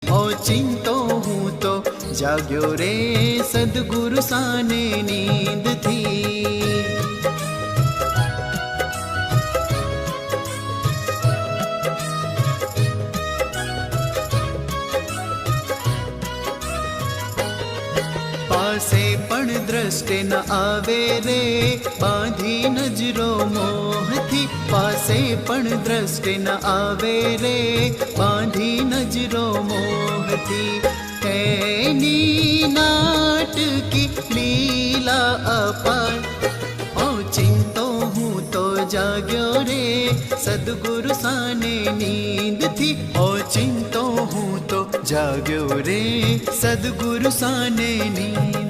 चिंतो हूँ तो जाग्यो रे सदगुरु साने नींद थी। पासे पण दृष्टि न आवे रे बांधी नजरो मोह थी। पासे पण दृष्टि न आवे रे बांधी नजरो मोह थी। ऐनी नाटकी लीला अपार चिंतो हूँ तो जाग्यो रे सदगुरु साने नींद थी। चिंतो हूँ तो जाग्यो रे सदगुरु साने नींद